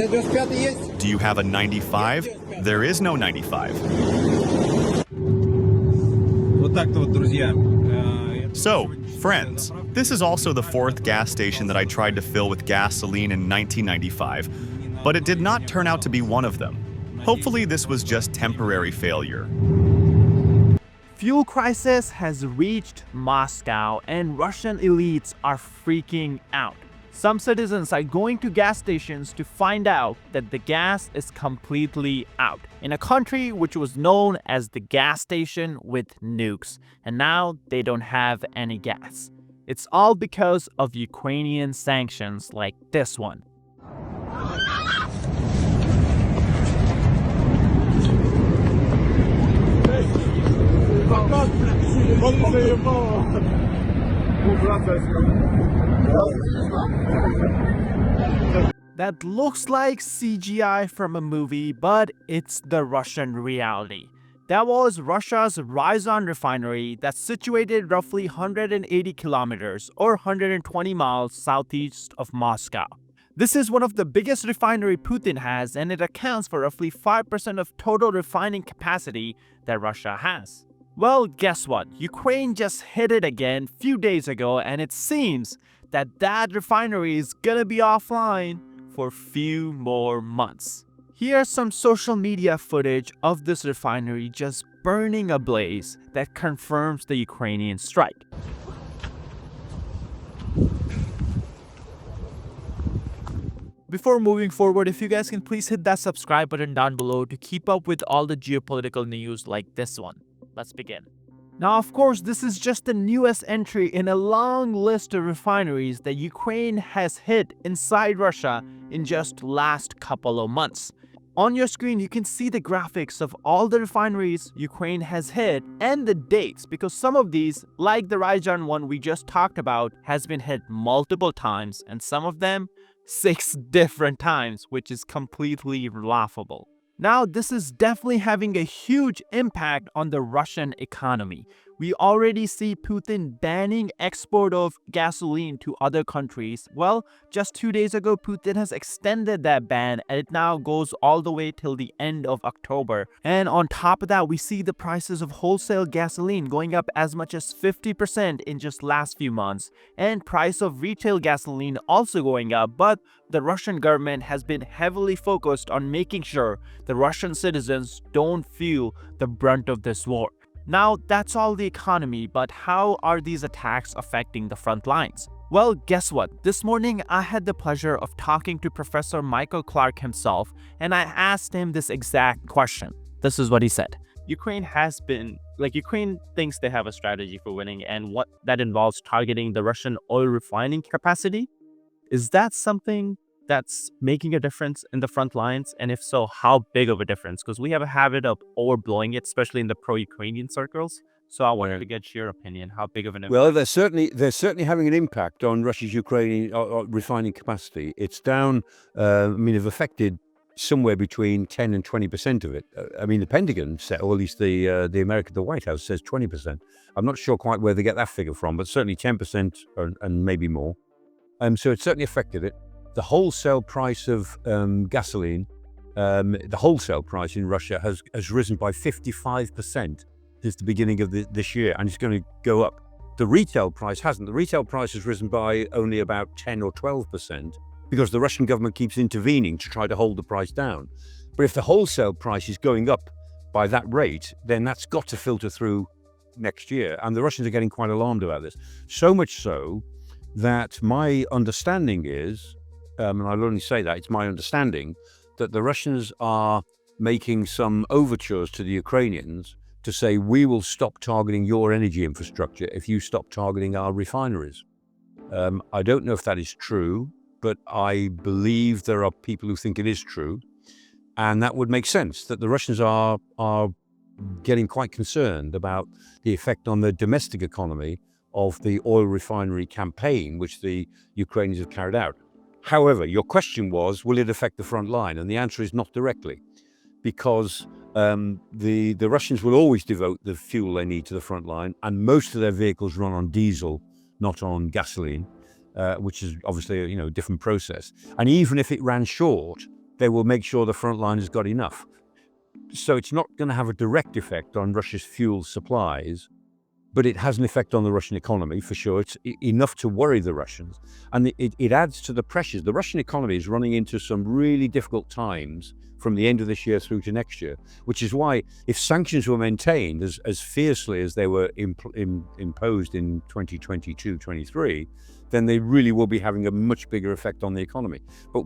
Do you have a 95? There is no 95. So, friends, this is also the fourth gas station that I tried to fill with gasoline in 1995, but it did not turn out to be one of them. Hopefully this was just temporary failure. Fuel crisis has reached Moscow and Russian elites are freaking out. Some citizens are going to gas stations to find out that the gas is completely out in a country which was known as the gas station with nukes, and now they don't have any gas. It's all because of Ukrainian sanctions like this one. That looks like CGI from a movie, but it's the Russian reality. That was Russia's Ryazan refinery that's situated roughly 180 kilometers or 120 miles southeast of Moscow. This is one of the biggest refinery Putin has, and it accounts for roughly 5% of total refining capacity that Russia has. Well, guess what? Ukraine just hit it again a few days ago, and it seems that refinery is gonna be offline for a few more months. Here's some social media footage of this refinery just burning ablaze that confirms the Ukrainian strike. Before moving forward, if you guys can please hit that subscribe button down below to keep up with all the geopolitical news like this one. Let's begin. Now, of course, this is just the newest entry in a long list of refineries that Ukraine has hit inside Russia in just last couple of months. On your screen, you can see the graphics of all the refineries Ukraine has hit and the dates, because some of these, like the Ryazan one we just talked about, has been hit multiple times, and some of them 6 different times, which is completely laughable. Now, this is definitely having a huge impact on the Russian economy. We already see Putin banning export of gasoline to other countries. Well, just 2 days ago, Putin has extended that ban, and it now goes all the way till the end of October. And on top of that, we see the prices of wholesale gasoline going up as much as 50% in just last few months, and price of retail gasoline also going up. But the Russian government has been heavily focused on making sure the Russian citizens don't feel the brunt of this war. Now, that's all the economy, but how are these attacks affecting the front lines? Well, guess what? This morning, I had the pleasure of talking to Professor Michael Clark himself, and I asked him this exact question. This is what he said. Ukraine thinks they have a strategy for winning, and what that involves targeting the Russian oil refining capacity. Is that something that's making a difference in the front lines? And if so, how big of a difference? Because we have a habit of overblowing it, especially in the pro-Ukrainian circles. So I wanted to get your opinion. How big of an impact? Well, they're certainly having an impact on Russia's Ukrainian refining capacity. It's down. They've affected somewhere between 10 and 20% of it. The Pentagon said, or at least the White House says 20%. I'm not sure quite where they get that figure from, but certainly 10% and maybe more. So it certainly affected it. The wholesale price of gasoline, the wholesale price in Russia has risen by 55% since the beginning of this year, and it's going to go up. The retail price hasn't. The retail price has risen by only about 10 or 12% because the Russian government keeps intervening to try to hold the price down. But if the wholesale price is going up by that rate, then that's got to filter through next year, and the Russians are getting quite alarmed about this. So much so that my understanding is, and I'll only say that, it's my understanding that the Russians are making some overtures to the Ukrainians to say, we will stop targeting your energy infrastructure if you stop targeting our refineries. I don't know if that is true, but I believe there are people who think it is true. And that would make sense, that the Russians are getting quite concerned about the effect on the domestic economy of the oil refinery campaign, which the Ukrainians have carried out. However, your question was, will it affect the front line? And the answer is not directly, because the Russians will always devote the fuel they need to the front line, and most of their vehicles run on diesel, not on gasoline, which is obviously a different process. And even if it ran short, they will make sure the front line has got enough. So it's not going to have a direct effect on Russia's fuel supplies, but it has an effect on the Russian economy for sure. It's enough to worry the Russians, and it adds to the pressures. The Russian economy is running into some really difficult times from the end of this year through to next year, which is why if sanctions were maintained as fiercely as they were imposed in 2022-23, then they really will be having a much bigger effect on the economy. But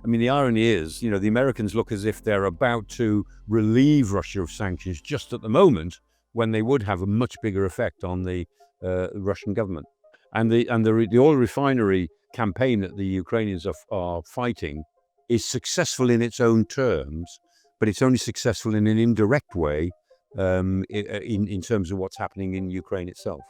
the irony is, the Americans look as if they're about to relieve Russia of sanctions just at the moment, when they would have a much bigger effect on the Russian government. And the oil refinery campaign that the Ukrainians are fighting is successful in its own terms, but it's only successful in an indirect way in terms of what's happening in Ukraine itself.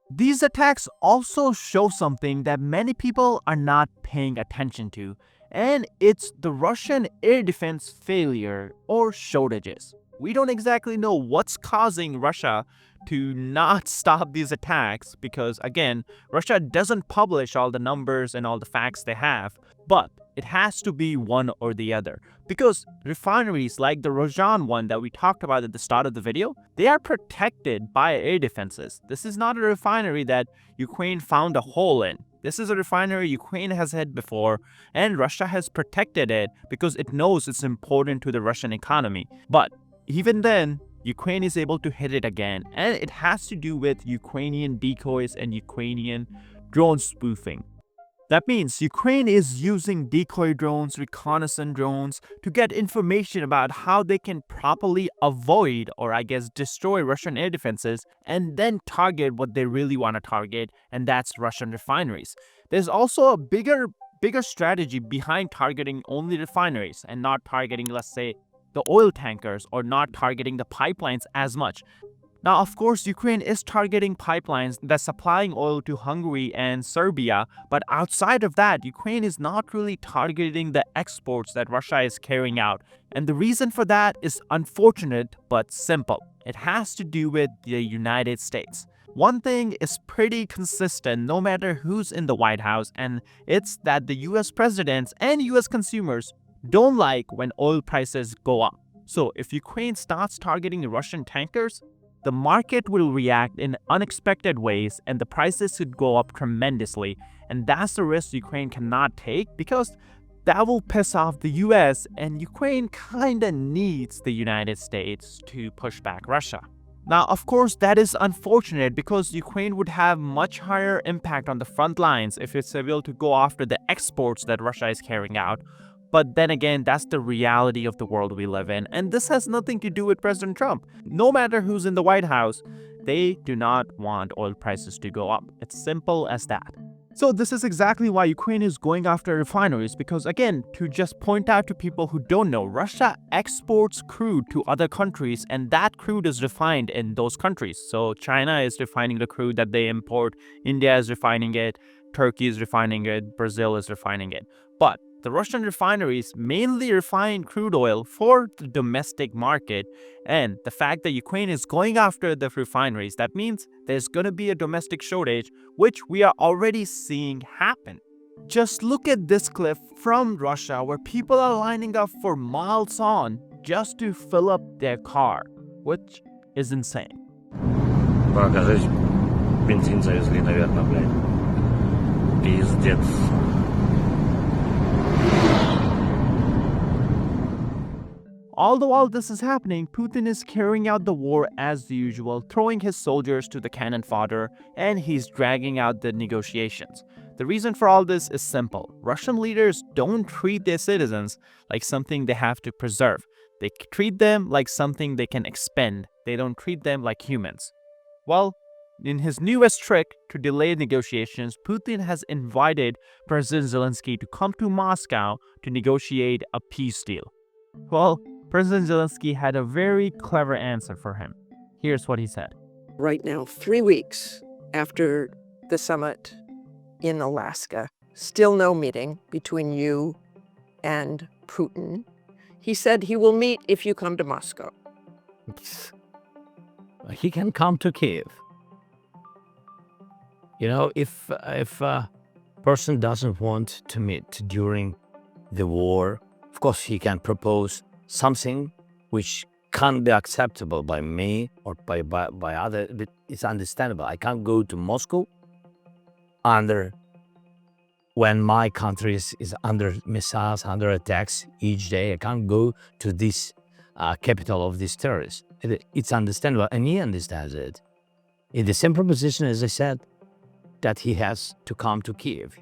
These attacks also show something that many people are not paying attention to, and it's the Russian air defense failure or shortages. We don't exactly know what's causing Russia to not stop these attacks because, again, Russia doesn't publish all the numbers and all the facts they have, but it has to be one or the other. Because refineries like the Rozhan one that we talked about at the start of the video, they are protected by air defenses. This is not a refinery that Ukraine found a hole in. This is a refinery Ukraine has had before, and Russia has protected it because it knows it's important to the Russian economy. But even then, Ukraine is able to hit it again, and it has to do with Ukrainian decoys and Ukrainian drone spoofing. That means Ukraine is using decoy drones, reconnaissance drones to get information about how they can properly avoid or destroy Russian air defenses and then target what they really want to target, and that's Russian refineries. There's also a bigger strategy behind targeting only refineries and not targeting, let's say, the oil tankers or not targeting the pipelines as much. Now, of course, Ukraine is targeting pipelines that's supplying oil to Hungary and Serbia, but outside of that, Ukraine is not really targeting the exports that Russia is carrying out. And the reason for that is unfortunate but simple. It has to do with the United States. One thing is pretty consistent no matter who's in the White House, and it's that the US presidents and US consumers don't like when oil prices go up. So if Ukraine starts targeting Russian tankers, the market will react in unexpected ways and the prices could go up tremendously. And that's the risk Ukraine cannot take because that will piss off the US, and Ukraine kinda needs the United States to push back Russia. Now, of course, that is unfortunate because Ukraine would have much higher impact on the front lines if it's able to go after the exports that Russia is carrying out. But then again, that's the reality of the world we live in. And this has nothing to do with President Trump. No matter who's in the White House, they do not want oil prices to go up. It's simple as that. So this is exactly why Ukraine is going after refineries because, again, to just point out to people who don't know, Russia exports crude to other countries and that crude is refined in those countries. So China is refining the crude that they import, India is refining it, Turkey is refining it, Brazil is refining it. But the Russian refineries mainly refine crude oil for the domestic market, and the fact that Ukraine is going after the refineries, that means there's going to be a domestic shortage, which we are already seeing happen. Just look at this clip from Russia where people are lining up for miles on just to fill up their car, which is insane. Покажись, бензин завезли, наверное, блядь. Пиздец. Although all this is happening, Putin is carrying out the war as usual, throwing his soldiers to the cannon fodder, and he's dragging out the negotiations. The reason for all this is simple. Russian leaders don't treat their citizens like something they have to preserve. They treat them like something they can expend. They don't treat them like humans. Well, in his newest trick to delay negotiations, Putin has invited President Zelensky to come to Moscow to negotiate a peace deal. Well, President Zelensky had a very clever answer for him. Here's what he said. Right now, 3 weeks after the summit in Alaska, still no meeting between you and Putin. He said he will meet if you come to Moscow. He can come to Kiev. If a person doesn't want to meet during the war, of course, he can propose something which can't be acceptable by me or by other. But it's understandable. I can't go to Moscow when my country is under missiles, under attacks each day. I can't go to this capital of this terrorist. It's understandable, and he understands it. In the same proposition, as I said, that he has to come to Kiev.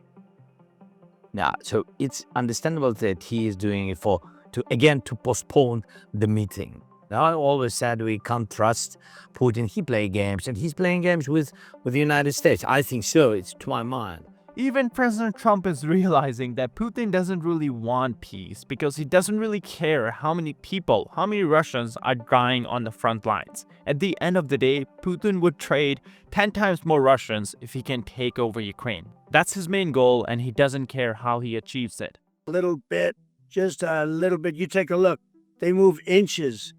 Now, so it's understandable that he is doing it to postpone the meeting. Now, I always said we can't trust Putin. He plays games, and he's playing games with the United States. I think so. It's to my mind. Even President Trump is realizing that Putin doesn't really want peace because he doesn't really care how many Russians are dying on the front lines. At the end of the day, Putin would trade 10 times more Russians if he can take over Ukraine. That's his main goal, and he doesn't care how he achieves it. Little bit, just a little bit. You take a look. They move inches.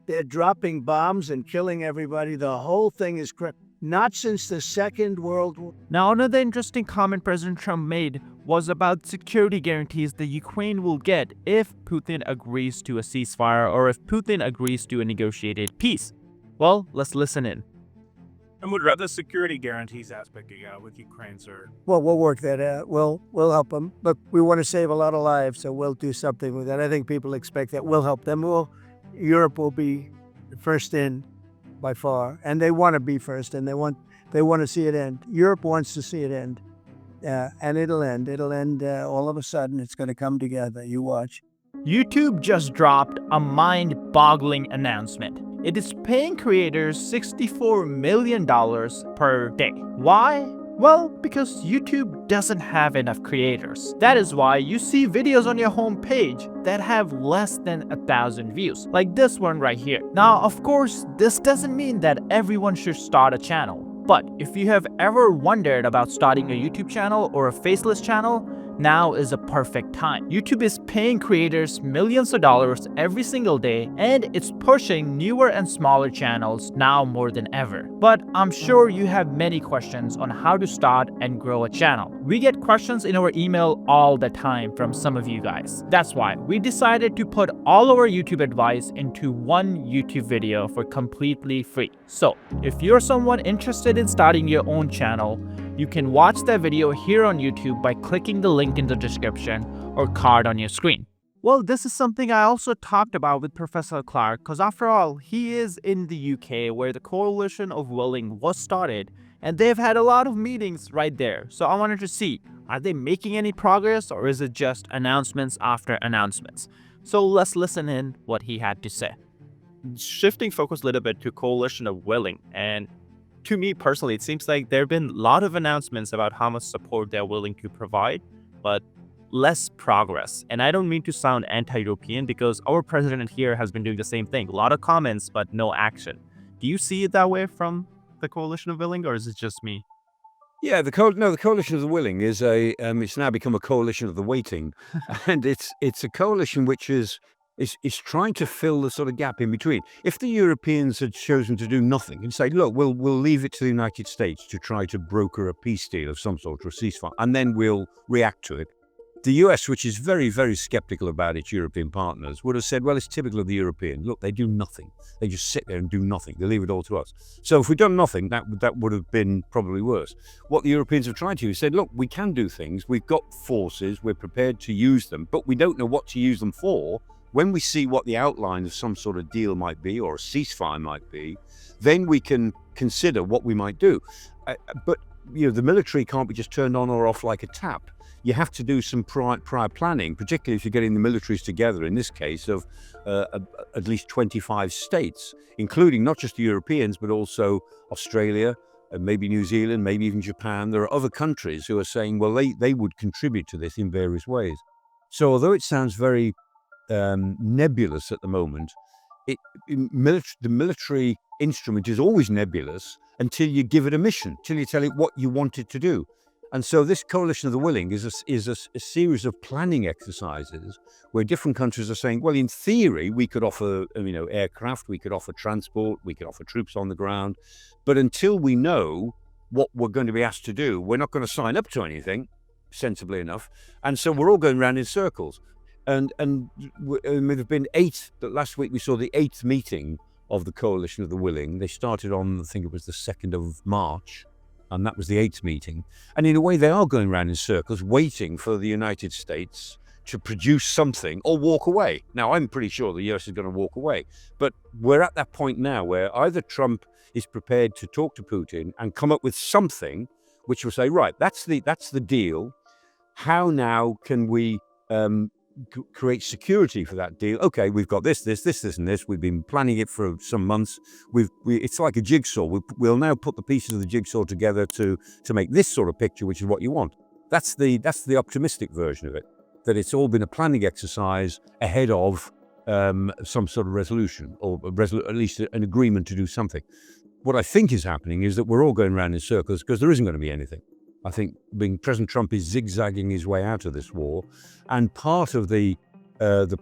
They're dropping bombs and killing everybody. The whole thing is correct. Not since the Second World War. Now, another interesting comment President Trump made was about security guarantees that Ukraine will get if Putin agrees to a ceasefire or if Putin agrees to a negotiated peace. Well, let's listen in. And what about the security guarantees aspect with Ukraine, sir? Well, we'll work that out. We'll help them. Look, we want to save a lot of lives, so we'll do something with that. I think people expect that. We'll help them. Europe will be first in by far, and they want to be first, and they want to see it end. Europe wants to see it end, and it'll end. It'll end all of a sudden. It's going to come together. You watch. YouTube just dropped a mind-boggling announcement. It is paying creators $64 million per day. Why? Well, because YouTube doesn't have enough creators. That is why you see videos on your homepage that have less than 1,000 views, like this one right here. Now, of course, this doesn't mean that everyone should start a channel. But if you have ever wondered about starting a YouTube channel or a faceless channel, now is a perfect time. YouTube is paying creators millions of dollars every single day, and it's pushing newer and smaller channels now more than ever. But I'm sure you have many questions on how to start and grow a channel. We get questions in our email all the time from some of you guys. That's why we decided to put all our YouTube advice into one YouTube video for completely free. So if you're someone interested in starting your own channel, you can watch that video here on YouTube by clicking the link in the description or card on your screen. Well, this is something I also talked about with Professor Clark, because after all, he is in the UK where the Coalition of Willing was started, and they've had a lot of meetings right there. So I wanted to see, are they making any progress, or is it just announcements after announcements? So let's listen in what he had to say. Shifting focus a little bit to Coalition of Willing, and to me personally, it seems like there have been a lot of announcements about how much support they're willing to provide, but less progress. And I don't mean to sound anti-European, because our president here has been doing the same thing. A lot of comments, but no action. Do you see it that way from the Coalition of Willing, or is it just me? Yeah, the Coalition of the Willing is it's now become a coalition of the waiting, and it's a coalition which is trying to fill the sort of gap in between. If the Europeans had chosen to do nothing and say, look, we'll leave it to the United States to try to broker a peace deal of some sort or a ceasefire, and then we'll react to it. The US, which is very, very skeptical about its European partners, would have said, well, it's typical of the European. Look, they do nothing. They just sit there and do nothing. They leave it all to us. So if we'd done nothing, that would have been probably worse. What the Europeans have tried to do is said, look, we can do things. We've got forces. We're prepared to use them, but we don't know what to use them for. When we see what the outline of some sort of deal might be or a ceasefire might be, then we can consider what we might do. But the military can't be just turned on or off like a tap. You have to do some prior planning, particularly if you're getting the militaries together, in this case of at least 25 states, including not just the Europeans, but also Australia, maybe New Zealand, maybe even Japan. There are other countries who are saying, well, they would contribute to this in various ways. So although it sounds very nebulous at the moment, the military instrument is always nebulous until you give it a mission, till you tell it what you want it to do. And so this Coalition of the Willing is a series of planning exercises where different countries are saying, well, in theory, we could offer aircraft, we could offer transport, we could offer troops on the ground. But until we know what we're going to be asked to do, we're not going to sign up to anything, sensibly enough. And so we're all going around in circles. And there have been 8. Last week we saw the 8th meeting of the Coalition of the Willing. They started on, I think it was the 2nd of March, and that was the 8th meeting. And in a way, they are going around in circles, waiting for the United States to produce something or walk away. Now, I'm pretty sure the US is going to walk away, but we're at that point now where either Trump is prepared to talk to Putin and come up with something which will say, right, that's the deal. How now can we create security for that deal? Okay, we've got this, and this. We've been planning it for some months. It's like a jigsaw. We'll now put the pieces of the jigsaw together to make this sort of picture, which is what you want. That's the optimistic version of it. That it's all been a planning exercise ahead of some sort of resolution, or at least an agreement to do something. What I think is happening is that we're all going around in circles because there isn't going to be anything. I think President Trump is zigzagging his way out of this war, and part of the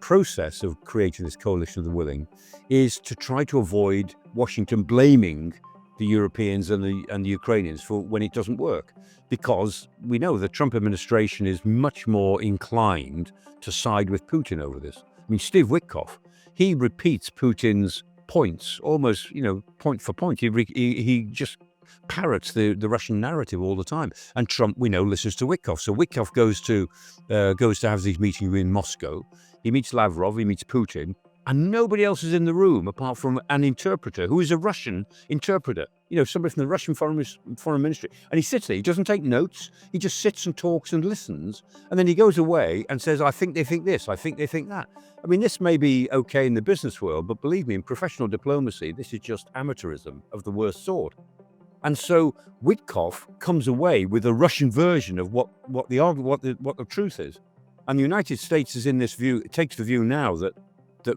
process of creating this coalition of the willing is to try to avoid Washington blaming the Europeans and the Ukrainians for when it doesn't work, because we know the Trump administration is much more inclined to side with Putin over this. I mean, Steve Witkoff, he repeats Putin's points almost, point for point. He just parrots the Russian narrative all the time. And Trump, we know, listens to Witkoff. So Witkoff goes to have these meetings in Moscow. He meets Lavrov, he meets Putin, and nobody else is in the room apart from an interpreter who is a Russian interpreter. Somebody from the Russian foreign ministry. And he sits there, he doesn't take notes, he just sits and talks and listens. And then he goes away and says, I think they think this, I think they think that. I mean, this may be okay in the business world, but believe me, in professional diplomacy, this is just amateurism of the worst sort. And so Witkoff comes away with a Russian version of what the truth is. And the United States is in this view, it takes the view now that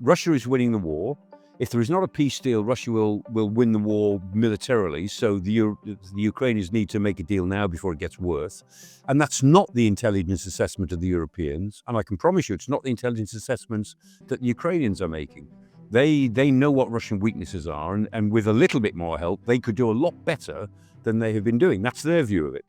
Russia is winning the war. If there is not a peace deal, Russia will win the war militarily. So the Ukrainians need to make a deal now before it gets worse. And that's not the intelligence assessment of the Europeans. And I can promise you, it's not the intelligence assessments that the Ukrainians are making. They know what Russian weaknesses are, and with a little bit more help, they could do a lot better than they have been doing. That's their view of it.